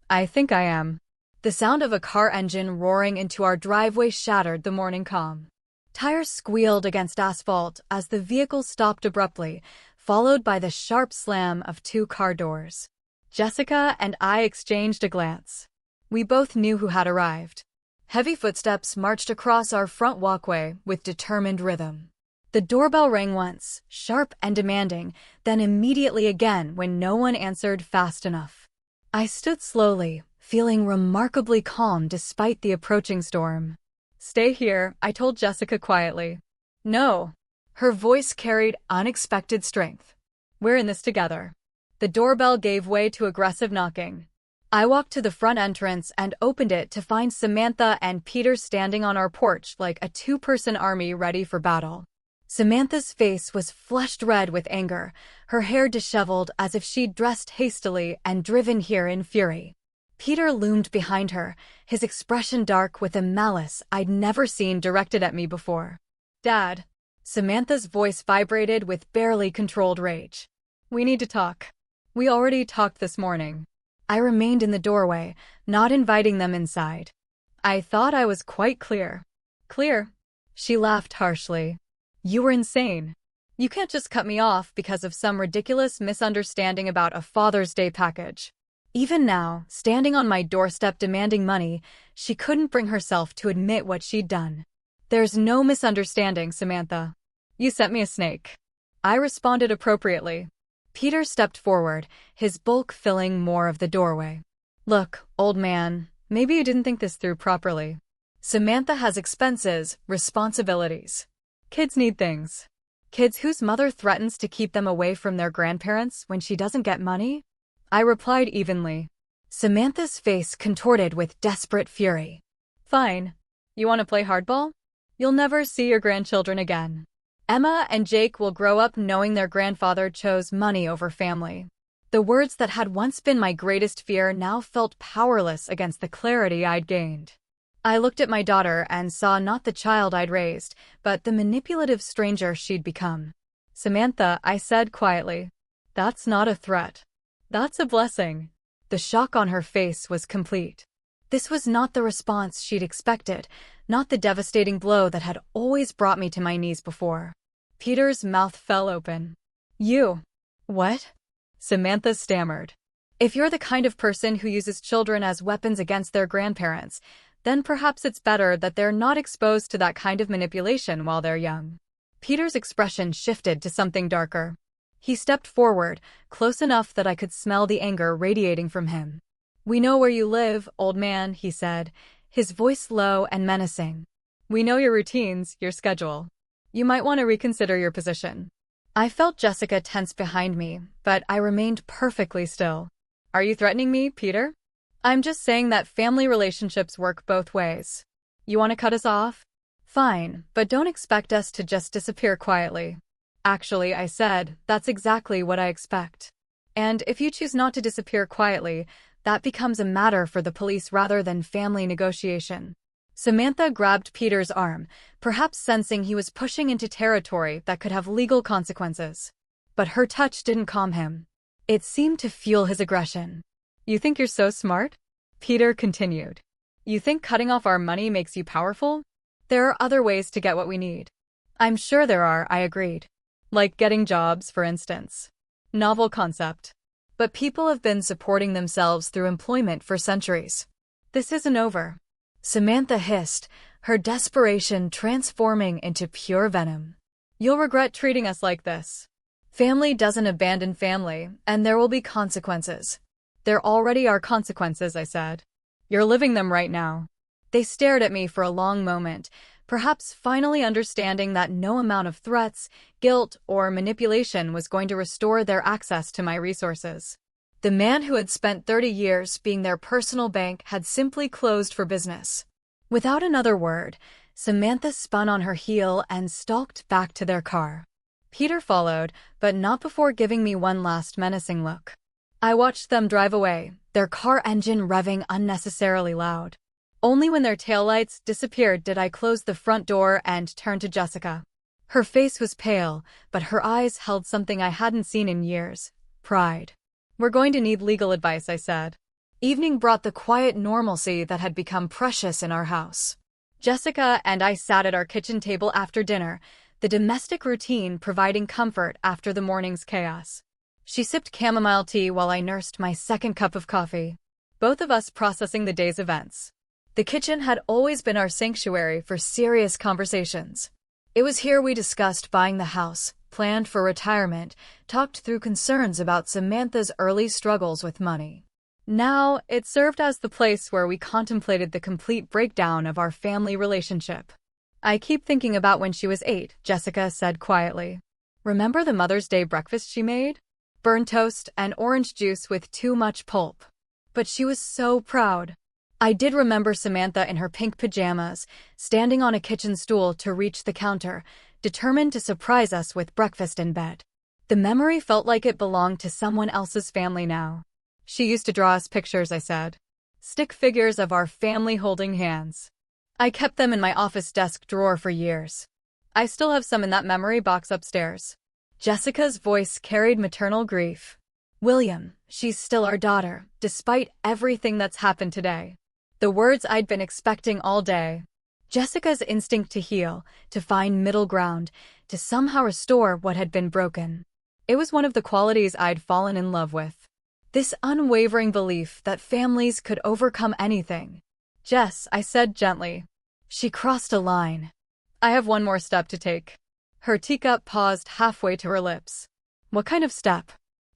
"I think I am." The sound of a car engine roaring into our driveway shattered the morning calm. Tires squealed against asphalt as the vehicle stopped abruptly, followed by the sharp slam of 2 car doors. Jessica and I exchanged a glance. We both knew who had arrived. Heavy footsteps marched across our front walkway with determined rhythm. The doorbell rang once, sharp and demanding, then immediately again when no one answered fast enough. I stood slowly, feeling remarkably calm despite the approaching storm. "Stay here," I told Jessica quietly. "No." Her voice carried unexpected strength. "We're in this together." The doorbell gave way to aggressive knocking. I walked to the front entrance and opened it to find Samantha and Peter standing on our porch like a two-person army ready for battle. Samantha's face was flushed red with anger, her hair disheveled as if she'd dressed hastily and driven here in fury. Peter loomed behind her, his expression dark with a malice I'd never seen directed at me before. "Dad." Samantha's voice vibrated with barely controlled rage. "We need to talk. We already talked this morning." I remained in the doorway, not inviting them inside. "I thought I was quite clear." "Clear?" She laughed harshly. "You were insane. You can't just cut me off because of some ridiculous misunderstanding about a Father's Day package." Even now, standing on my doorstep demanding money, she couldn't bring herself to admit what she'd done. "There's no misunderstanding, Samantha. You sent me a snake." I responded appropriately. Peter stepped forward, his bulk filling more of the doorway. "Look, old man, maybe you didn't think this through properly. Samantha has expenses, responsibilities. Kids need things. Kids whose mother threatens to keep them away from their grandparents when she doesn't get money?" I replied evenly. Samantha's face contorted with desperate fury. "Fine. You want to play hardball? You'll never see your grandchildren again. Emma and Jake will grow up knowing their grandfather chose money over family." The words that had once been my greatest fear now felt powerless against the clarity I'd gained. I looked at my daughter and saw not the child I'd raised, but the manipulative stranger she'd become. "Samantha," I said quietly, "that's not a threat. That's a blessing." The shock on her face was complete. This was not the response she'd expected, not the devastating blow that had always brought me to my knees before. Peter's mouth fell open. "You." "What?" Samantha stammered. "If you're the kind of person who uses children as weapons against their grandparents, then perhaps it's better that they're not exposed to that kind of manipulation while they're young." Peter's expression shifted to something darker. He stepped forward, close enough that I could smell the anger radiating from him. "We know where you live, old man," he said, his voice low and menacing. "We know your routines, your schedule. You might want to reconsider your position." I felt Jessica tense behind me, but I remained perfectly still. "Are you threatening me, Peter?" "I'm just saying that family relationships work both ways. You want to cut us off? Fine, but don't expect us to just disappear quietly." "Actually," I said, "that's exactly what I expect. And if you choose not to disappear quietly, that becomes a matter for the police rather than family negotiation." Samantha grabbed Peter's arm, perhaps sensing he was pushing into territory that could have legal consequences. But her touch didn't calm him. It seemed to fuel his aggression. "You think you're so smart?" Peter continued. "You think cutting off our money makes you powerful? There are other ways to get what we need." "I'm sure there are," I agreed. "Like getting jobs, for instance." Novel concept. But people have been supporting themselves through employment for centuries. This isn't over." Samantha hissed, her desperation transforming into pure venom. "You'll regret treating us like this. Family doesn't abandon family, and there will be consequences." "There already are consequences," I said. "You're living them right now." They stared at me for a long moment, perhaps finally understanding that no amount of threats, guilt, or manipulation was going to restore their access to my resources. The man who had spent 30 years being their personal bank had simply closed for business. Without another word, Samantha spun on her heel and stalked back to their car. Peter followed, but not before giving me one last menacing look. I watched them drive away, their car engine revving unnecessarily loud. Only when their taillights disappeared did I close the front door and turn to Jessica. Her face was pale, but her eyes held something I hadn't seen in years: pride. "We're going to need legal advice," I said. Evening brought the quiet normalcy that had become precious in our house. Jessica and I sat at our kitchen table after dinner, the domestic routine providing comfort after the morning's chaos. She sipped chamomile tea while I nursed my second cup of coffee, both of us processing the day's events. The kitchen had always been our sanctuary for serious conversations. It was here we discussed buying the house, planned for retirement, talked through concerns about Samantha's early struggles with money. Now, it served as the place where we contemplated the complete breakdown of our family relationship. I keep thinking about when she was 8, Jessica said quietly. Remember the Mother's Day breakfast she made? Burnt toast and orange juice with too much pulp. But she was so proud. I did remember Samantha in her pink pajamas, standing on a kitchen stool to reach the counter, determined to surprise us with breakfast in bed. The memory felt like it belonged to someone else's family now. She used to draw us pictures, I said. Stick figures of our family holding hands. I kept them in my office desk drawer for years. I still have some in that memory box upstairs. Jessica's voice carried maternal grief. William, she's still our daughter, despite everything that's happened today. The words I'd been expecting all day. Jessica's instinct to heal, to find middle ground, to somehow restore what had been broken. It was one of the qualities I'd fallen in love with. This unwavering belief that families could overcome anything. Jess, I said gently. She crossed a line. I have one more step to take. Her teacup paused halfway to her lips. What kind of step?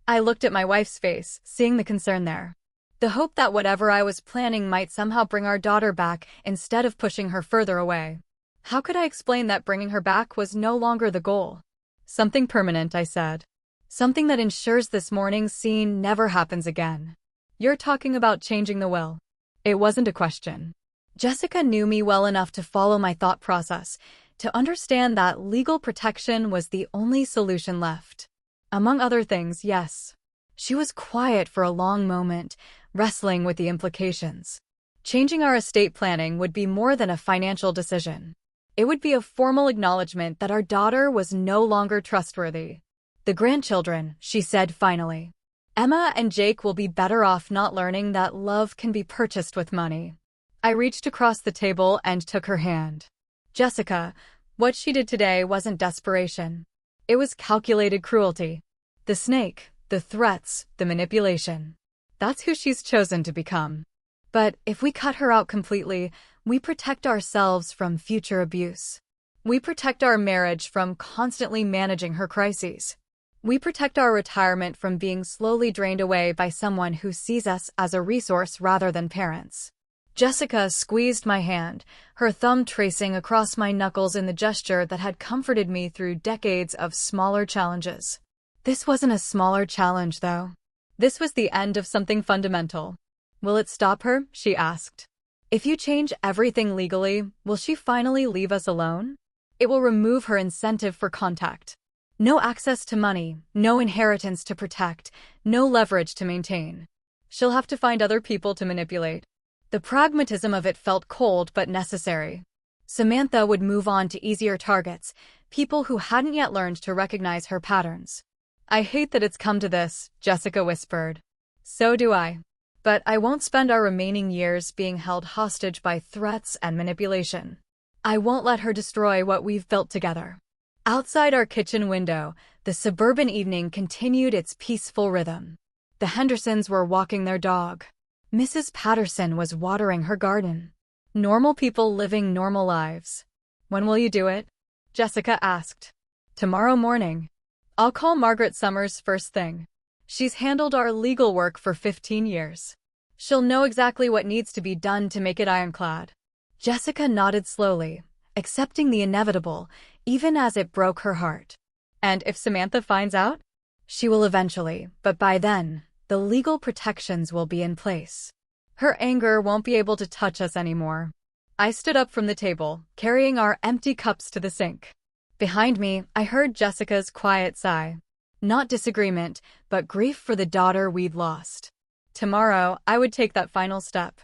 I looked at my wife's face, seeing the concern there. The hope that whatever I was planning might somehow bring our daughter back instead of pushing her further away. How could I explain that bringing her back was no longer the goal? Something permanent, I said. Something that ensures this morning's scene never happens again. You're talking about changing the will. It wasn't a question. Jessica knew me well enough to follow my thought process, to understand that legal protection was the only solution left. Among other things, yes. She was quiet for a long moment, wrestling with the implications. Changing our estate planning would be more than a financial decision. It would be a formal acknowledgement that our daughter was no longer trustworthy. The grandchildren, she said finally. Emma and Jake will be better off not learning that love can be purchased with money. I reached across the table and took her hand. Jessica, what she did today wasn't desperation. It was calculated cruelty. The snake, the threats, the manipulation. That's who she's chosen to become. But if we cut her out completely, we protect ourselves from future abuse. We protect our marriage from constantly managing her crises. We protect our retirement from being slowly drained away by someone who sees us as a resource rather than parents. Jessica squeezed my hand, her thumb tracing across my knuckles in the gesture that had comforted me through decades of smaller challenges. This wasn't a smaller challenge, though. This was the end of something fundamental. Will it stop her? She asked. If you change everything legally, will she finally leave us alone? It will remove her incentive for contact. No access to money, no inheritance to protect, no leverage to maintain. She'll have to find other people to manipulate. The pragmatism of it felt cold but necessary. Samantha would move on to easier targets, people who hadn't yet learned to recognize her patterns. I hate that it's come to this, Jessica whispered. So do I. But I won't spend our remaining years being held hostage by threats and manipulation. I won't let her destroy what we've built together. Outside our kitchen window, the suburban evening continued its peaceful rhythm. The Hendersons were walking their dog. Mrs. Patterson was watering her garden. Normal people living normal lives. When will you do it? Jessica asked. Tomorrow morning. I'll call Margaret Summers first thing. She's handled our legal work for 15 years. She'll know exactly what needs to be done to make it ironclad. Jessica nodded slowly, accepting the inevitable, even as it broke her heart. And if Samantha finds out? She will eventually, but by then, the legal protections will be in place. Her anger won't be able to touch us anymore. I stood up from the table, carrying our empty cups to the sink. Behind me, I heard Jessica's quiet sigh. Not disagreement, but grief for the daughter we'd lost. Tomorrow, I would take that final step.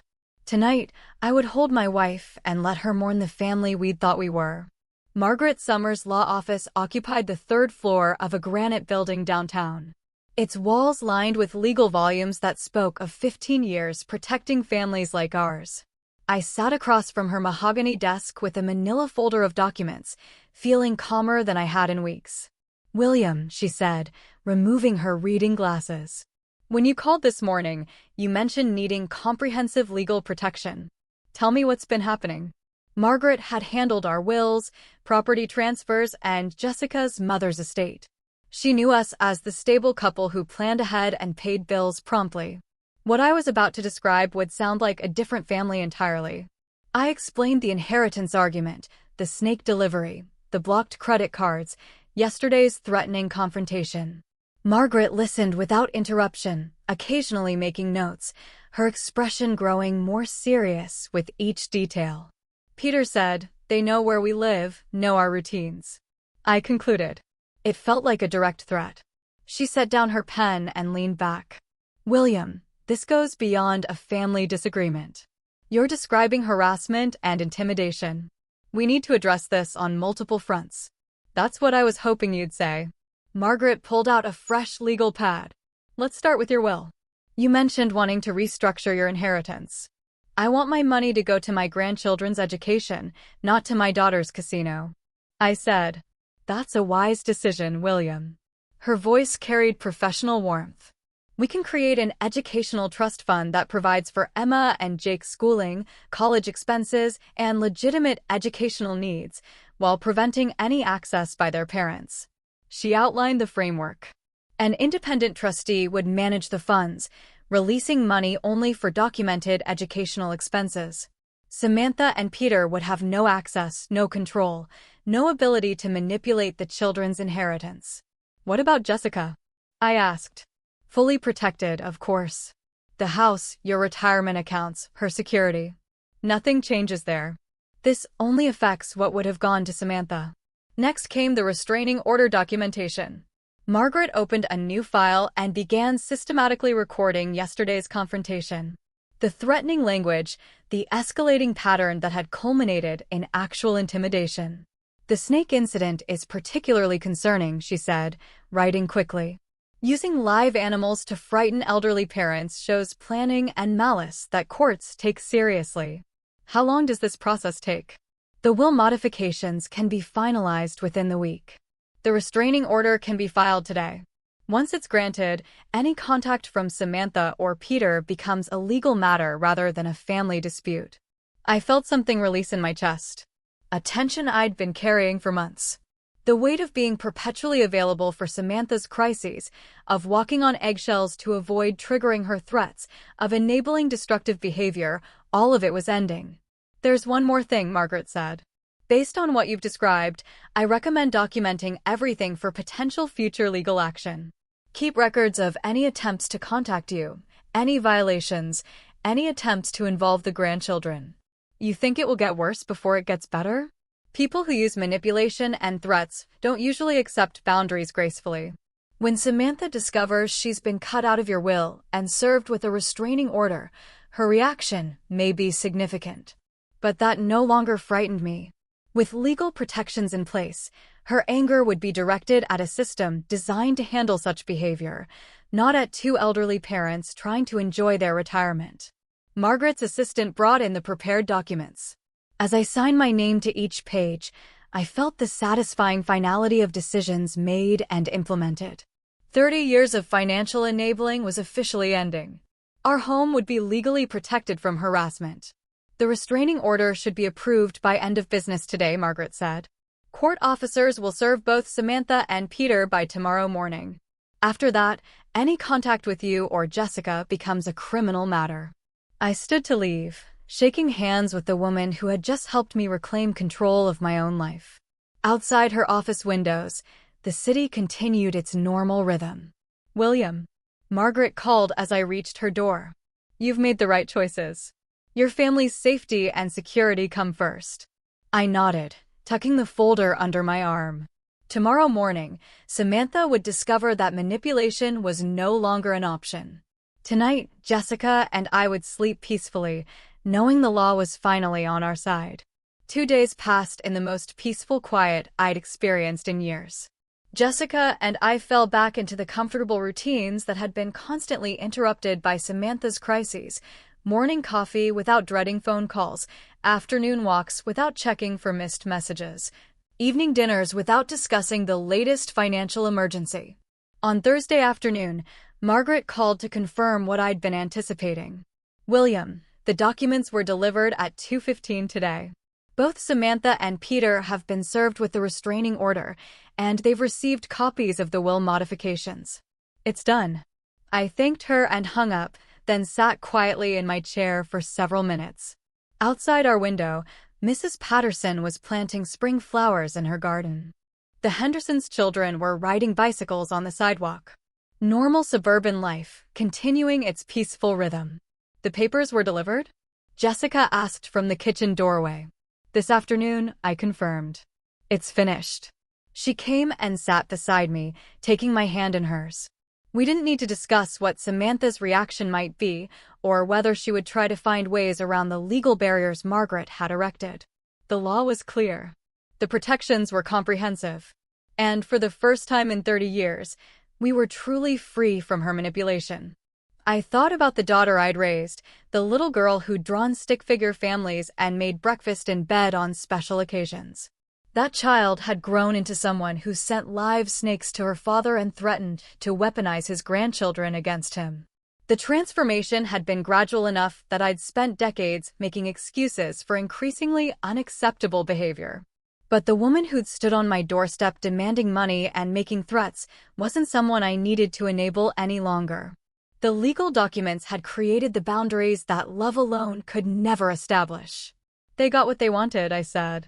Tonight, I would hold my wife and let her mourn the family we'd thought we were. Margaret Summers' law office occupied the 3rd floor of a granite building downtown. Its walls lined with legal volumes that spoke of 15 years protecting families like ours. I sat across from her mahogany desk with a manila folder of documents, feeling calmer than I had in weeks. William, she said, removing her reading glasses. When you called this morning, you mentioned needing comprehensive legal protection. Tell me what's been happening. Margaret had handled our wills, property transfers, and Jessica's mother's estate. She knew us as the stable couple who planned ahead and paid bills promptly. What I was about to describe would sound like a different family entirely. I explained the inheritance argument, the snake delivery, the blocked credit cards, yesterday's threatening confrontation. Margaret listened without interruption, occasionally making notes, her expression growing more serious with each detail. Peter said, "They know where we live, know our routines." I concluded. It felt like a direct threat. She set down her pen and leaned back. "William, this goes beyond a family disagreement. You're describing harassment and intimidation. We need to address this on multiple fronts." "That's what I was hoping you'd say." Margaret pulled out a fresh legal pad. "Let's start with your will. You mentioned wanting to restructure your inheritance. I want my money to go to my grandchildren's education, not to my daughter's casino." I said, "That's a wise decision, William." Her voice carried professional warmth. "We can create an educational trust fund that provides for Emma and Jake's schooling, college expenses, and legitimate educational needs, while preventing any access by their parents." She outlined the framework. An independent trustee would manage the funds, releasing money only for documented educational expenses. Samantha and Peter would have no access, no control, no ability to manipulate the children's inheritance. "What about Jessica?" I asked. "Fully protected, of course. The house, your retirement accounts, her security. Nothing changes there. This only affects what would have gone to Samantha." Next came the restraining order documentation. Margaret opened a new file and began systematically recording yesterday's confrontation. The threatening language, the escalating pattern that had culminated in actual intimidation. "The snake incident is particularly concerning," she said, writing quickly. "Using live animals to frighten elderly parents shows planning and malice that courts take seriously." "How long does this process take?" "The will modifications can be finalized within the week. The restraining order can be filed today. Once it's granted, any contact from Samantha or Peter becomes a legal matter rather than a family dispute." I felt something release in my chest. A tension I'd been carrying for months. The weight of being perpetually available for Samantha's crises, of walking on eggshells to avoid triggering her threats, of enabling destructive behavior, all of it was ending. "There's one more thing," Margaret said. "Based on what you've described, I recommend documenting everything for potential future legal action. Keep records of any attempts to contact you, any violations, any attempts to involve the grandchildren." "You think it will get worse before it gets better?" "People who use manipulation and threats don't usually accept boundaries gracefully. When Samantha discovers she's been cut out of your will and served with a restraining order, her reaction may be significant." But that no longer frightened me. With legal protections in place, her anger would be directed at a system designed to handle such behavior, not at two elderly parents trying to enjoy their retirement. Margaret's assistant brought in the prepared documents. As I signed my name to each page, I felt the satisfying finality of decisions made and implemented. 30 years of financial enabling was officially ending. Our home would be legally protected from harassment. "The restraining order should be approved by end of business today," Margaret said. "Court officers will serve both Samantha and Peter by tomorrow morning. After that, any contact with you or Jessica becomes a criminal matter." I stood to leave, shaking hands with the woman who had just helped me reclaim control of my own life. Outside her office windows, the city continued its normal rhythm. "William," Margaret called as I reached her door. "You've made the right choices. Your family's safety and security come first." I nodded, tucking the folder under my arm. Tomorrow morning, Samantha would discover that manipulation was no longer an option. Tonight, Jessica and I would sleep peacefully, knowing the law was finally on our side. 2 days passed in the most peaceful quiet I'd experienced in years. Jessica and I fell back into the comfortable routines that had been constantly interrupted by Samantha's crises. Morning coffee without dreading phone calls, afternoon walks without checking for missed messages, evening dinners without discussing the latest financial emergency. On Thursday afternoon, Margaret called to confirm what I'd been anticipating. "William, the documents were delivered at 2:15 today. Both Samantha and Peter have been served with the restraining order, and they've received copies of the will modifications. It's done." I thanked her and hung up, then sat quietly in my chair for several minutes. Outside our window, Mrs. Patterson was planting spring flowers in her garden. The Hendersons' children were riding bicycles on the sidewalk. Normal suburban life, continuing its peaceful rhythm. The papers were delivered? Jessica asked from the kitchen doorway. This afternoon, I confirmed. It's finished. She came and sat beside me, taking my hand in hers. We didn't need to discuss what Samantha's reaction might be, or whether she would try to find ways around the legal barriers Margaret had erected. The law was clear. The protections were comprehensive. And for the first time in 30 years, we were truly free from her manipulation. I thought about the daughter I'd raised, the little girl who'd drawn stick figure families and made breakfast in bed on special occasions. That child had grown into someone who sent live snakes to her father and threatened to weaponize his grandchildren against him. The transformation had been gradual enough that I'd spent decades making excuses for increasingly unacceptable behavior. But the woman who'd stood on my doorstep demanding money and making threats wasn't someone I needed to enable any longer. The legal documents had created the boundaries that love alone could never establish. They got what they wanted, I said.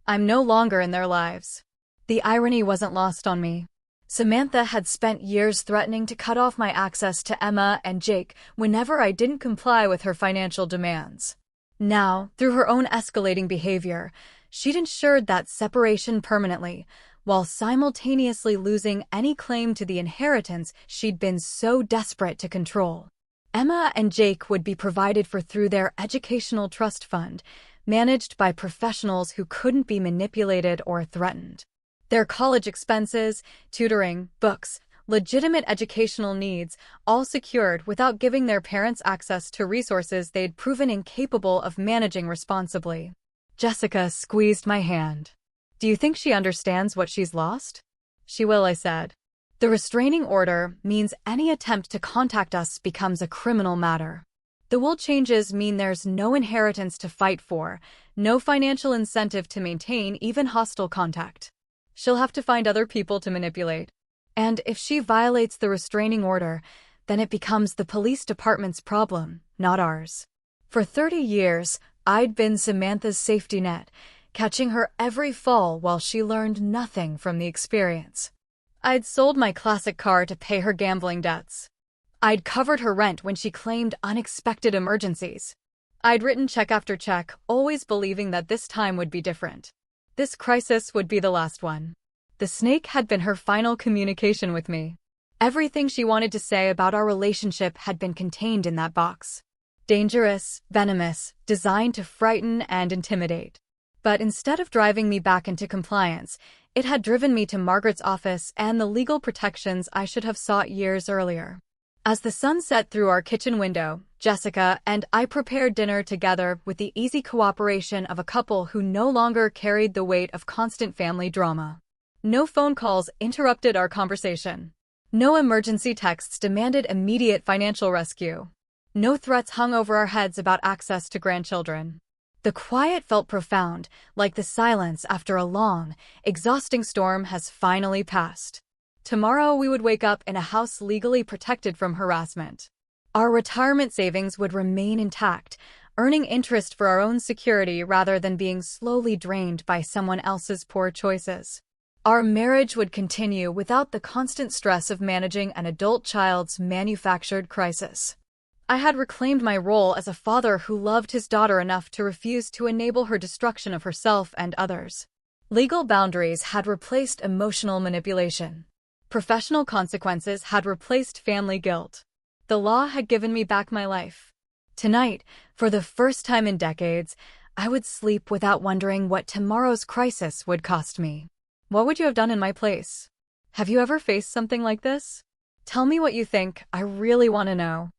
I'm no longer in their lives. The irony wasn't lost on me. Samantha had spent years threatening to cut off my access to Emma and Jake whenever I didn't comply with her financial demands. Now, through her own escalating behavior, she'd ensured that separation permanently, while simultaneously losing any claim to the inheritance she'd been so desperate to control. Emma and Jake would be provided for through their educational trust fund, managed by professionals who couldn't be manipulated or threatened. Their college expenses, tutoring, books, legitimate educational needs, all secured without giving their parents access to resources they'd proven incapable of managing responsibly. Jessica squeezed my hand. Do you think she understands what she's lost? She will, I said. The restraining order means any attempt to contact us becomes a criminal matter. The will changes mean there's no inheritance to fight for, no financial incentive to maintain even hostile contact. She'll have to find other people to manipulate. And if she violates the restraining order, then it becomes the police department's problem, not ours. For 30 years, I'd been Samantha's safety net, catching her every fall while she learned nothing from the experience. I'd sold my classic car to pay her gambling debts. I'd covered her rent when she claimed unexpected emergencies. I'd written check after check, always believing that this time would be different. This crisis would be the last one. The snake had been her final communication with me. Everything she wanted to say about our relationship had been contained in that box. Dangerous, venomous, designed to frighten and intimidate. But instead of driving me back into compliance, it had driven me to Margaret's office and the legal protections I should have sought years earlier. As the sun set through our kitchen window, Jessica and I prepared dinner together with the easy cooperation of a couple who no longer carried the weight of constant family drama. No phone calls interrupted our conversation. No emergency texts demanded immediate financial rescue. No threats hung over our heads about access to grandchildren. The quiet felt profound, like the silence after a long, exhausting storm has finally passed. Tomorrow we would wake up in a house legally protected from harassment. Our retirement savings would remain intact, earning interest for our own security rather than being slowly drained by someone else's poor choices. Our marriage would continue without the constant stress of managing an adult child's manufactured crisis. I had reclaimed my role as a father who loved his daughter enough to refuse to enable her destruction of herself and others. Legal boundaries had replaced emotional manipulation. Professional consequences had replaced family guilt. The law had given me back my life. Tonight, for the first time in decades, I would sleep without wondering what tomorrow's crisis would cost me. What would you have done in my place? Have you ever faced something like this? Tell me what you think. I really want to know.